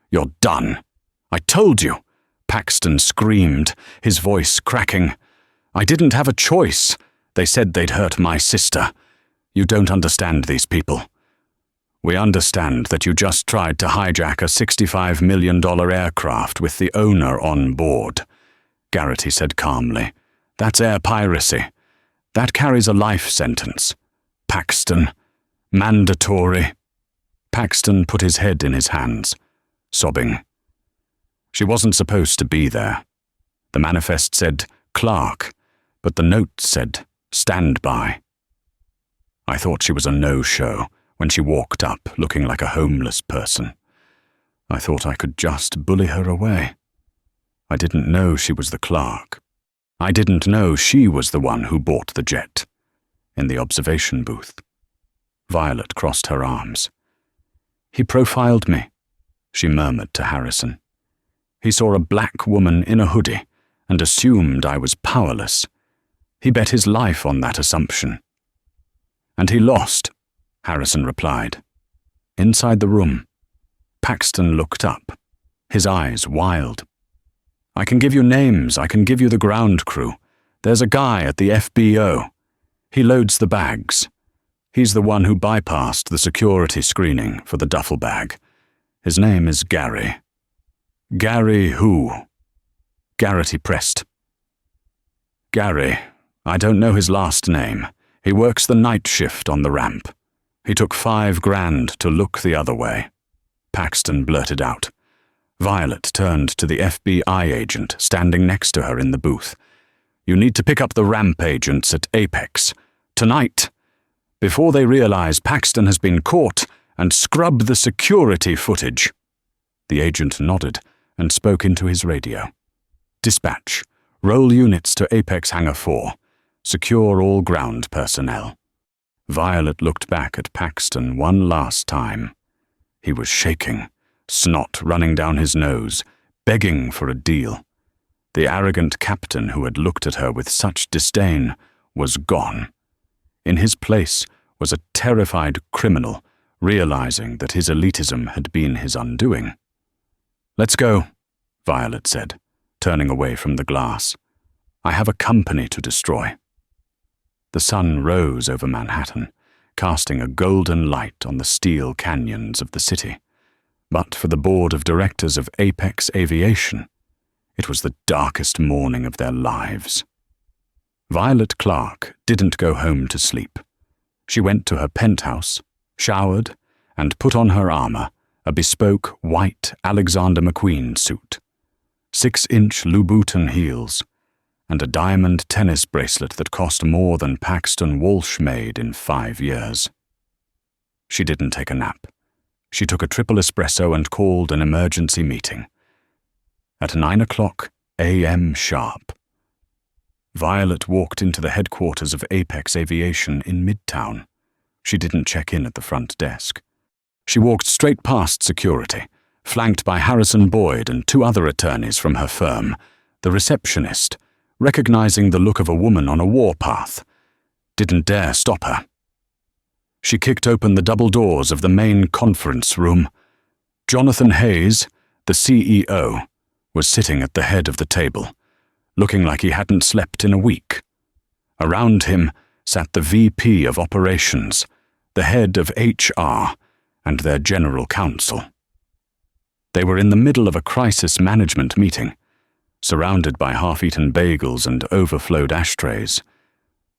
You're done." "I told you," Paxton screamed, his voice cracking. "I didn't have a choice. They said they'd hurt my sister. You don't understand these people. We understand that you just tried to hijack a $65 million aircraft with the owner on board," Garrity said calmly. "That's air piracy. That carries a life sentence. Paxton, mandatory." Paxton put his head in his hands, sobbing. "She wasn't supposed to be there. The manifest said Clark, but the note said stand by. I thought she was a no-show when she walked up looking like a homeless person. I thought I could just bully her away. I didn't know she was the Clark. I didn't know she was the one who bought the jet." In the observation booth, Violet crossed her arms. "He profiled me," she murmured to Harrison. He saw a black woman in a hoodie and assumed I was powerless. He bet his life on that assumption. And he lost, Harrison replied. Inside the room, Paxton looked up, his eyes wild. I can give you names, I can give you the ground crew. There's a guy at the FBO. He loads the bags. He's the one who bypassed the security screening for the duffel bag. His name is Gary. Gary who? Garrity pressed. Gary, I don't know his last name. He works the night shift on the ramp. He took $5,000 to look the other way. Paxton blurted out. Violet turned to the FBI agent standing next to her in the booth. You need to pick up the ramp agents at Apex. Tonight. Before they realize Paxton has been caught, and scrub the security footage. The agent nodded and spoke into his radio. Dispatch. Roll units to Apex Hangar 4. Secure all ground personnel. Violet looked back at Paxton one last time. He was shaking, snot running down his nose, begging for a deal. The arrogant captain who had looked at her with such disdain was gone. In his place was a terrified criminal, realizing that his elitism had been his undoing. Let's go, Violet said, turning away from the glass. I have a company to destroy. The sun rose over Manhattan, casting a golden light on the steel canyons of the city. But for the board of directors of Apex Aviation, it was the darkest morning of their lives. Violet Clark didn't go home to sleep. She went to her penthouse, showered, and put on her armor, a bespoke white Alexander McQueen suit, 6-inch Louboutin heels, and a diamond tennis bracelet that cost more than Paxton Walsh made in 5 years. She didn't take a nap. She took a triple espresso and called an emergency meeting. At 9:00 a.m. sharp, Violet walked into the headquarters of Apex Aviation in Midtown. She didn't check in at the front desk. She walked straight past security, flanked by Harrison Boyd and 2 other attorneys from her firm. The receptionist, recognizing the look of a woman on a warpath, didn't dare stop her. She kicked open the double doors of the main conference room. Jonathan Hayes, the CEO, was sitting at the head of the table, looking like he hadn't slept in a week. Around him sat the VP of Operations, the head of HR, and their general counsel. They were in the middle of a crisis management meeting, surrounded by half-eaten bagels and overflowed ashtrays.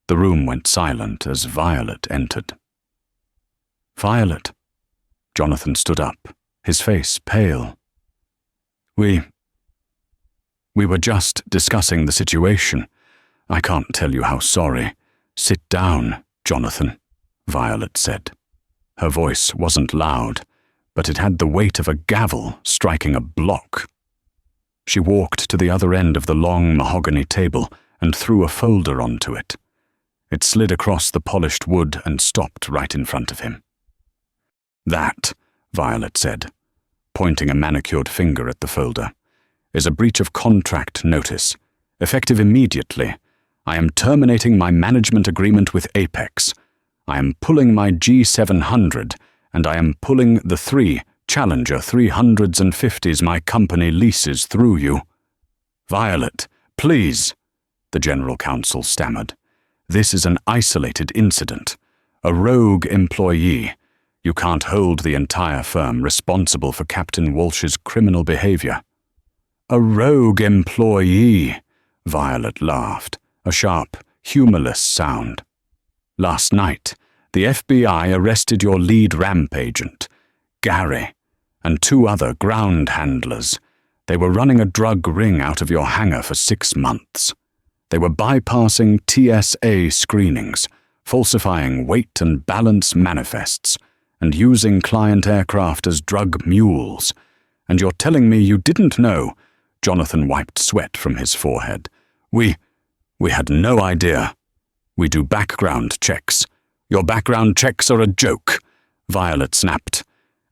The room went silent as Violet entered. Violet. Jonathan stood up, his face pale. We were just discussing the situation. I can't tell you how sorry. Sit down, Jonathan, Violet said. Her voice wasn't loud, but it had the weight of a gavel striking a block. She walked to the other end of the long mahogany table and threw a folder onto it. It slid across the polished wood and stopped right in front of him. That, Violet said, pointing a manicured finger at the folder, is a breach of contract notice, effective immediately. I am terminating my management agreement with Apex. I am pulling my G700, and I am pulling the 3 Challenger 300s and 50s my company leases through you. Violet, please, the general counsel stammered. This is an isolated incident. A rogue employee. You can't hold the entire firm responsible for Captain Walsh's criminal behavior. A rogue employee, Violet laughed, a sharp, humorless sound. Last night, the FBI arrested your lead ramp agent, Gary, and 2 other ground handlers. They were running a drug ring out of your hangar for 6 months. They were bypassing TSA screenings, falsifying weight and balance manifests, and using client aircraft as drug mules. And you're telling me you didn't know? Jonathan wiped sweat from his forehead. We had no idea. We do background checks. Your background checks are a joke, Violet snapped.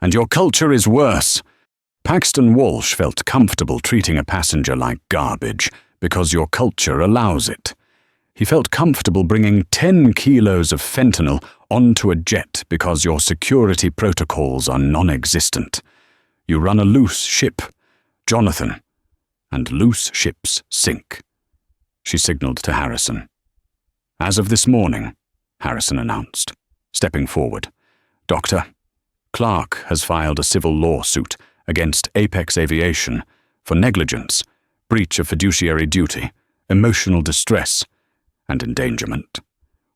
And your culture is worse. Paxton Walsh felt comfortable treating a passenger like garbage because your culture allows it. He felt comfortable bringing 10 kilos of fentanyl onto a jet because your security protocols are non-existent. You run a loose ship, Jonathan, and loose ships sink. She signaled to Harrison. As of this morning, Harrison announced, stepping forward, Doctor, Clark has filed a civil lawsuit against Apex Aviation for negligence, breach of fiduciary duty, emotional distress, and endangerment.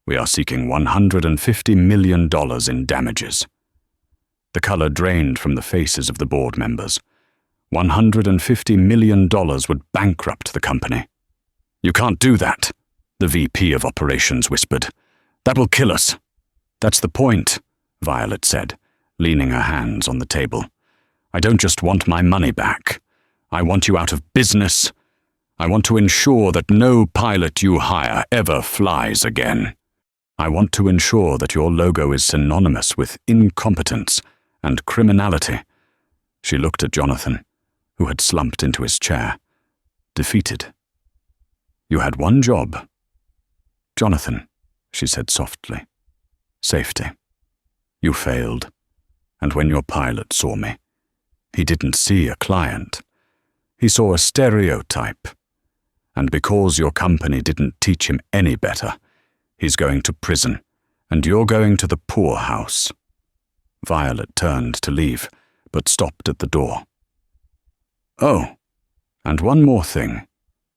We are seeking $150 million in damages. The color drained from the faces of the board members. $150 million would bankrupt the company. You can't do that, the VP of Operations whispered. That will kill us. That's the point, Violet said, leaning her hands on the table. I don't just want my money back. I want you out of business. I want to ensure that no pilot you hire ever flies again. I want to ensure that your logo is synonymous with incompetence and criminality. She looked at Jonathan, who had slumped into his chair, defeated. You had one job. Jonathan, she said softly. Safety. You failed. And when your pilot saw me, he didn't see a client. He saw a stereotype. And because your company didn't teach him any better, he's going to prison, and you're going to the poorhouse. Violet turned to leave, but stopped at the door. Oh, and one more thing,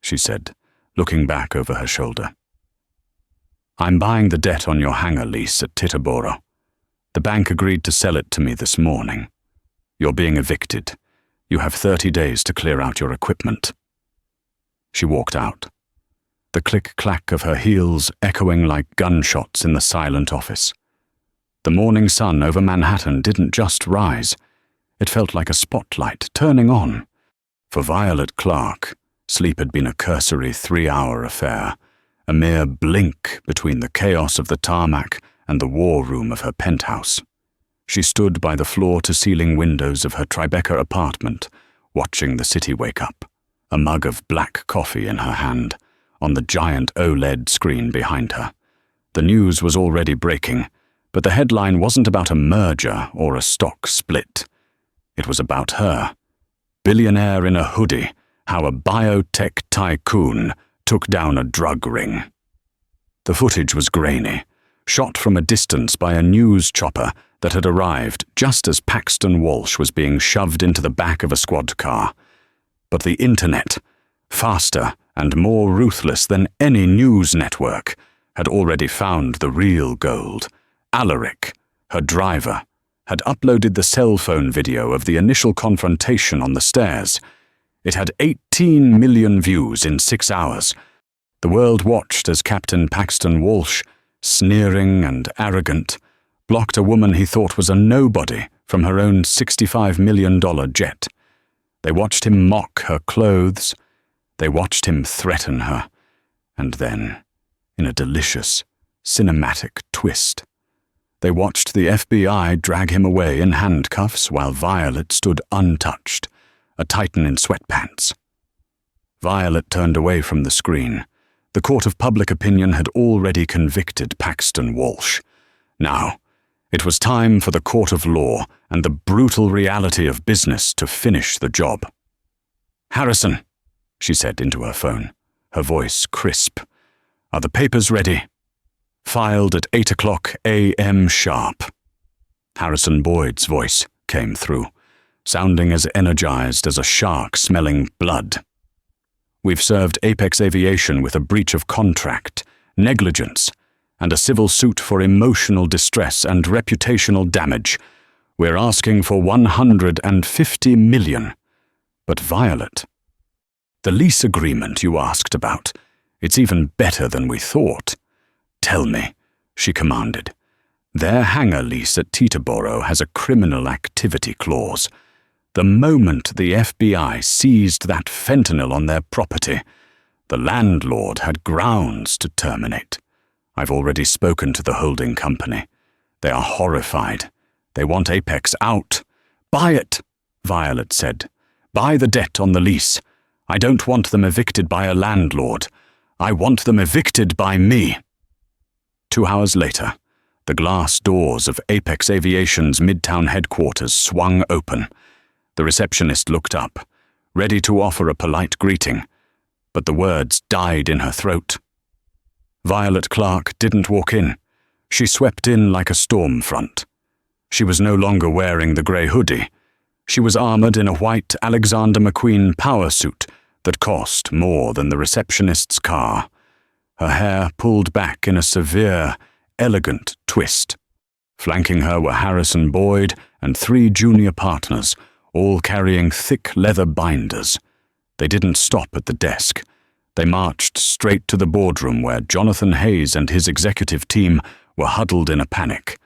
she said, looking back over her shoulder. I'm buying the debt on your hangar lease at Titterboro. The bank agreed to sell it to me this morning. You're being evicted. You have 30 days to clear out your equipment. She walked out, the click-clack of her heels echoing like gunshots in the silent office. The morning sun over Manhattan didn't just rise. It felt like a spotlight turning on. For Violet Clark, sleep had been a cursory 3-hour affair, a mere blink between the chaos of the tarmac and the war room of her penthouse. She stood by the floor-to-ceiling windows of her Tribeca apartment, watching the city wake up, a mug of black coffee in her hand, on the giant OLED screen behind her. The news was already breaking, but the headline wasn't about a merger or a stock split. It was about her. Billionaire in a hoodie, how a biotech tycoon took down a drug ring. The footage was grainy, shot from a distance by a news chopper that had arrived just as Paxton Walsh was being shoved into the back of a squad car. But the internet, faster and more ruthless than any news network, had already found the real gold. Alaric, her driver, had uploaded the cell phone video of the initial confrontation on the stairs. It had 18 million views in 6 hours. The world watched as Captain Paxton Walsh, sneering and arrogant, blocked a woman he thought was a nobody from her own $65 million jet. They watched him mock her clothes. They watched him threaten her. And then, in a delicious, cinematic twist, they watched the FBI drag him away in handcuffs while Violet stood untouched, a titan in sweatpants. Violet turned away from the screen. The court of public opinion had already convicted Paxton Walsh. Now, it was time for the court of law and the brutal reality of business to finish the job. Harrison, she said into her phone, her voice crisp. Are the papers ready? Filed at 8:00 a.m. sharp. Harrison Boyd's voice came through, sounding as energized as a shark smelling blood. We've served Apex Aviation with a breach of contract, negligence, and a civil suit for emotional distress and reputational damage. We're asking for $150 million. But Violet, the lease agreement you asked about, it's even better than we thought. Tell me, she commanded. Their hangar lease at Teterboro has a criminal activity clause. The moment the FBI seized that fentanyl on their property, the landlord had grounds to terminate. I've already spoken to the holding company. They are horrified. They want Apex out. Buy it, Violet said. "Buy the debt on the lease. I don't want them evicted by a landlord. I want them evicted by me." 2 hours later, the glass doors of Apex Aviation's Midtown headquarters swung open. The receptionist looked up, ready to offer a polite greeting, but the words died in her throat. Violet Clark didn't walk in. She swept in like a storm front. She was no longer wearing the grey hoodie. She was armoured in a white Alexander McQueen power suit that cost more than the receptionist's car. Her hair pulled back in a severe, elegant twist. Flanking her were Harrison Boyd and 3 junior partners, all carrying thick leather binders. They didn't stop at the desk. They marched straight to the boardroom where Jonathan Hayes and his executive team were huddled in a panic.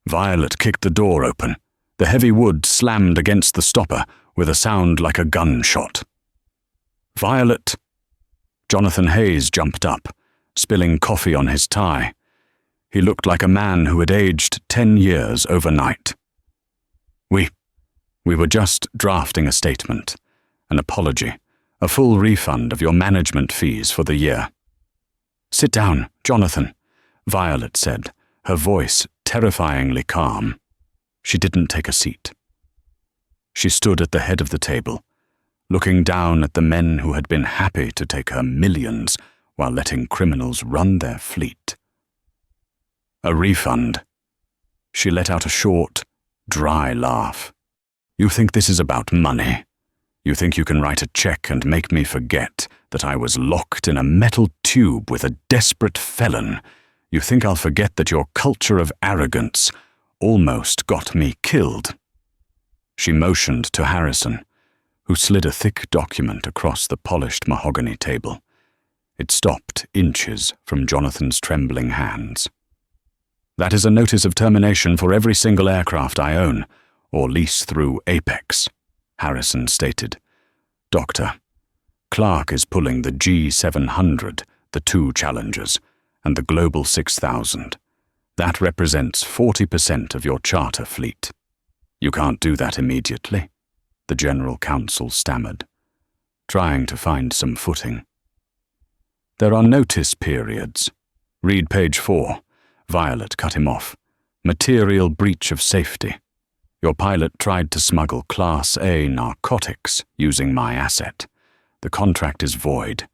Violet kicked the door open. The heavy wood slammed against the stopper with a sound like a gunshot. "Violet!" Jonathan Hayes jumped up, spilling coffee on his tie. He looked like a man who had aged 10 years overnight. We were just drafting a statement, an apology, a full refund of your management fees for the year." "Sit down, Jonathan," Violet said, her voice terrifyingly calm. She didn't take a seat. She stood at the head of the table, looking down at the men who had been happy to take her millions while letting criminals run their fleet. "A refund." She let out a short, dry laugh. "You think this is about money? You think you can write a check and make me forget that I was locked in a metal tube with a desperate felon? You think I'll forget that your culture of arrogance almost got me killed?" She motioned to Harrison, who slid a thick document across the polished mahogany table. It stopped inches from Jonathan's trembling hands. "That is a notice of termination for every single aircraft I own, or lease through Apex," Harrison stated. "Doctor, Clark is pulling the G700, the 2 Challengers, and the Global 6000. That represents 40% of your charter fleet." "You can't do that immediately," the General Counsel stammered, trying to find some footing. "There are notice periods. Read page 4. Violet cut him off. "Material breach of safety. Your pilot tried to smuggle Class A narcotics using my asset. The contract is void,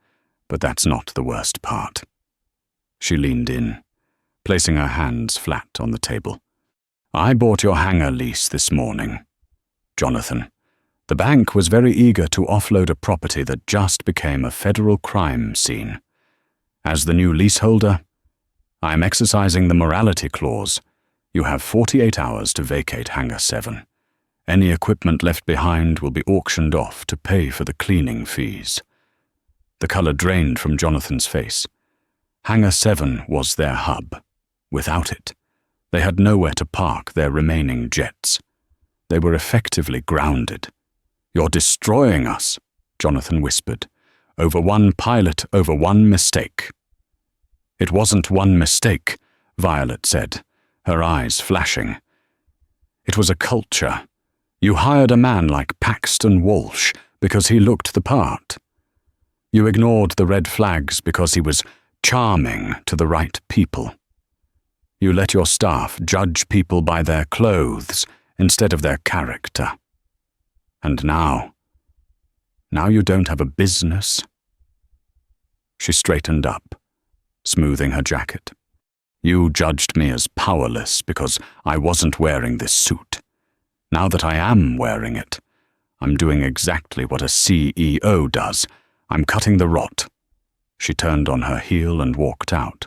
but that's not the worst part." She leaned in, placing her hands flat on the table. "I bought your hangar lease this morning, Jonathan. The bank was very eager to offload a property that just became a federal crime scene. As the new leaseholder, I am exercising the morality clause. You have 48 hours to vacate Hangar 7. Any equipment left behind will be auctioned off to pay for the cleaning fees." The color drained from Jonathan's face. Hangar 7 was their hub. Without it, they had nowhere to park their remaining jets. They were effectively grounded. "You're destroying us," Jonathan whispered. "Over one pilot, over one mistake." "It wasn't one mistake," Violet said, her eyes flashing. "It was a culture. You hired a man like Paxton Walsh because he looked the part. You ignored the red flags because he was charming to the right people. You let your staff judge people by their clothes instead of their character. And now you don't have a business." She straightened up, smoothing her jacket. "You judged me as powerless because I wasn't wearing this suit. Now that I am wearing it, I'm doing exactly what a CEO does. I'm cutting the rot." She turned on her heel and walked out,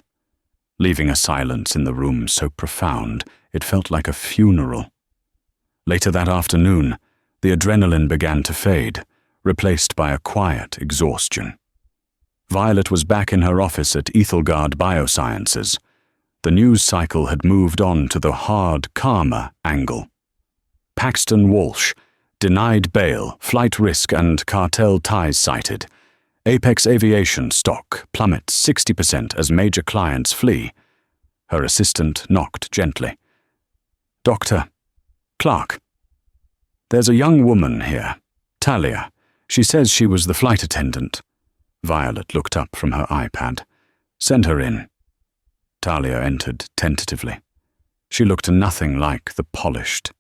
leaving a silence in the room so profound it felt like a funeral. Later that afternoon, the adrenaline began to fade, replaced by a quiet exhaustion. Violet was back in her office at Ethelgard Biosciences. The news cycle had moved on to the hard karma angle. Paxton Walsh, denied bail, flight risk and cartel ties cited. Apex Aviation stock plummets 60% as major clients flee. Her assistant knocked gently. "Doctor, Clark." There's a young woman here, Talia. She says she was the flight attendant. Violet looked up from her iPad. Send her in. Talia entered tentatively. She looked nothing like the polished,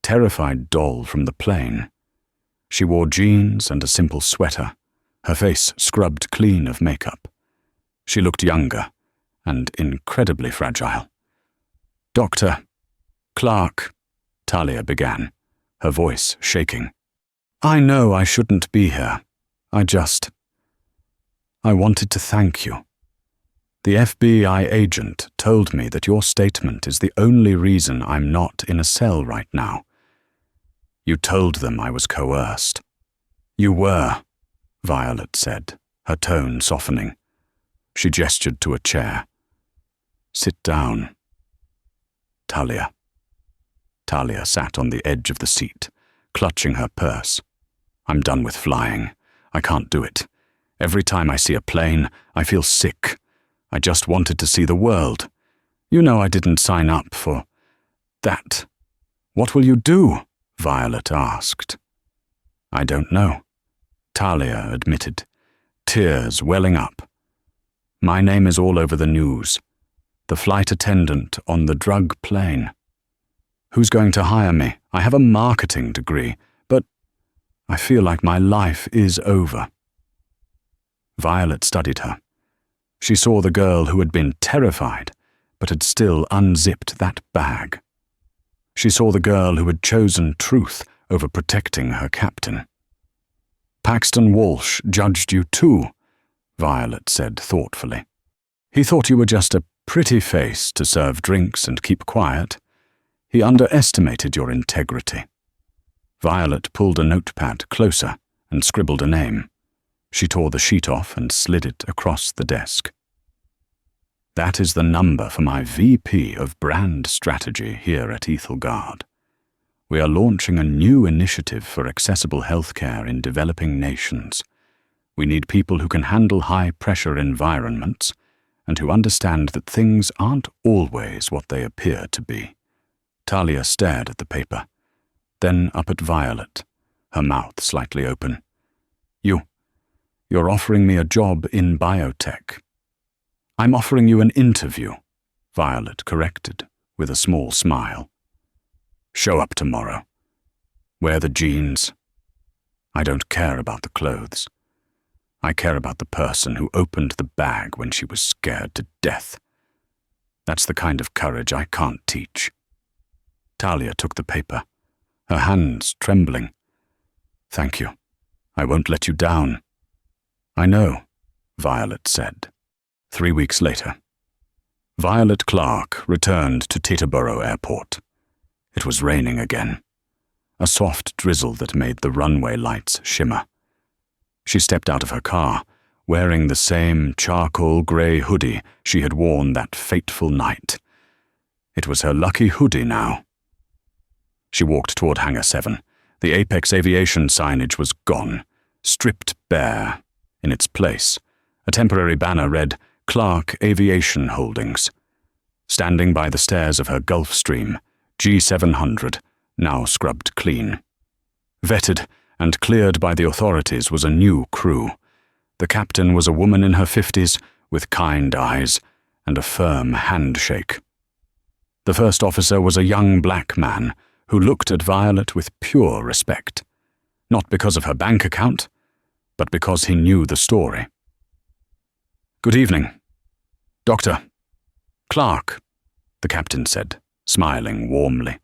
terrified doll from the plane. She wore jeans and a simple sweater, her face scrubbed clean of makeup. She looked younger and incredibly fragile. Dr. Clark, Talia began, her voice shaking. I know I shouldn't be here. I wanted to thank you. The FBI agent told me that your statement is the only reason I'm not in a cell right now. You told them I was coerced. You were, Violet said, her tone softening. She gestured to a chair. Sit down. Talia. Talia sat on the edge of the seat, clutching her purse. I'm done with flying. I can't do it. Every time I see a plane, I feel sick. I just wanted to see the world. You know I didn't sign up for that. What will you do? Violet asked. I don't know, Talia admitted, tears welling up. My name is all over the news. The flight attendant on the drug plane. Who's going to hire me? I have a marketing degree, but I feel like my life is over. Violet studied her. She saw the girl who had been terrified, but had still unzipped that bag. She saw the girl who had chosen truth over protecting her captain. Paxton Walsh judged you too, Violet said thoughtfully. He thought you were just a pretty face to serve drinks and keep quiet. He underestimated your integrity. Violet pulled a notepad closer and scribbled a name. She tore the sheet off and slid it across the desk. That is the number for my VP of Brand Strategy here at Ethelgard. We are launching a new initiative for accessible healthcare in developing nations. We need people who can handle high-pressure environments and who understand that things aren't always what they appear to be. Talia stared at the paper, then up at Violet, her mouth slightly open. You're offering me a job in biotech. I'm offering you an interview, Violet corrected, with a small smile. Show up tomorrow. Wear the jeans. I don't care about the clothes. I care about the person who opened the bag when she was scared to death. That's the kind of courage I can't teach. Talia took the paper, her hands trembling. Thank you. I won't let you down. I know, Violet said. 3 weeks later. Violet Clark returned to Teterboro Airport. It was raining again, a soft drizzle that made the runway lights shimmer. She stepped out of her car, wearing the same charcoal grey hoodie she had worn that fateful night. It was her lucky hoodie now. She walked toward Hangar 7. The Apex Aviation signage was gone, stripped bare. In its place, a temporary banner read, Clark Aviation Holdings. Standing by the stairs of her Gulfstream, G700, now scrubbed clean. Vetted and cleared by the authorities was a new crew. The captain was a woman in her 50s with kind eyes and a firm handshake. The first officer was a young black man who looked at Violet with pure respect, not because of her bank account, but because he knew the story. Good evening. Dr. Clark, the captain said, smiling warmly.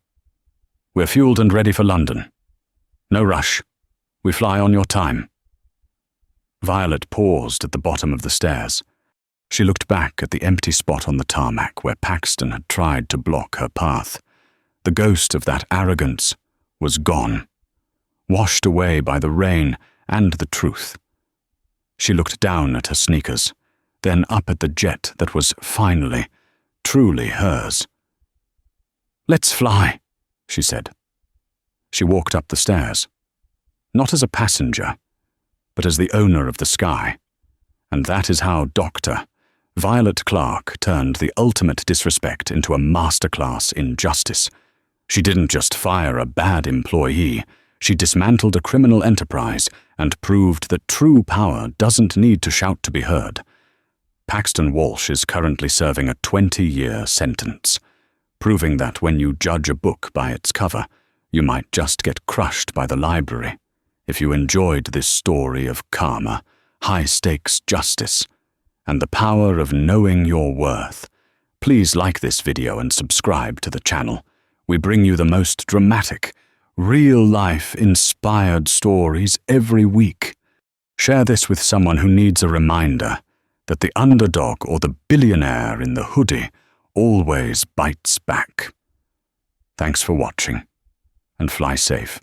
We're fueled and ready for London. No rush. We fly on your time. Violet paused at the bottom of the stairs. She looked back at the empty spot on the tarmac where Paxton had tried to block her path. The ghost of that arrogance was gone, washed away by the rain and the truth. She looked down at her sneakers, then up at the jet that was finally, truly hers. Let's fly, she said. She walked up the stairs, not as a passenger, but as the owner of the sky. And that is how Dr. Violet Clark turned the ultimate disrespect into a masterclass in justice. She didn't just fire a bad employee, She dismantled a criminal enterprise and proved that true power doesn't need to shout to be heard. Paxton Walsh is currently serving a 20-year sentence, proving that when you judge a book by its cover, you might just get crushed by the library. If you enjoyed this story of karma, high-stakes justice, and the power of knowing your worth, please like this video and subscribe to the channel. We bring you the most dramatic, real-life inspired stories every week. Share this with someone who needs a reminder that the underdog or the billionaire in the hoodie always bites back. Thanks for watching, and fly safe.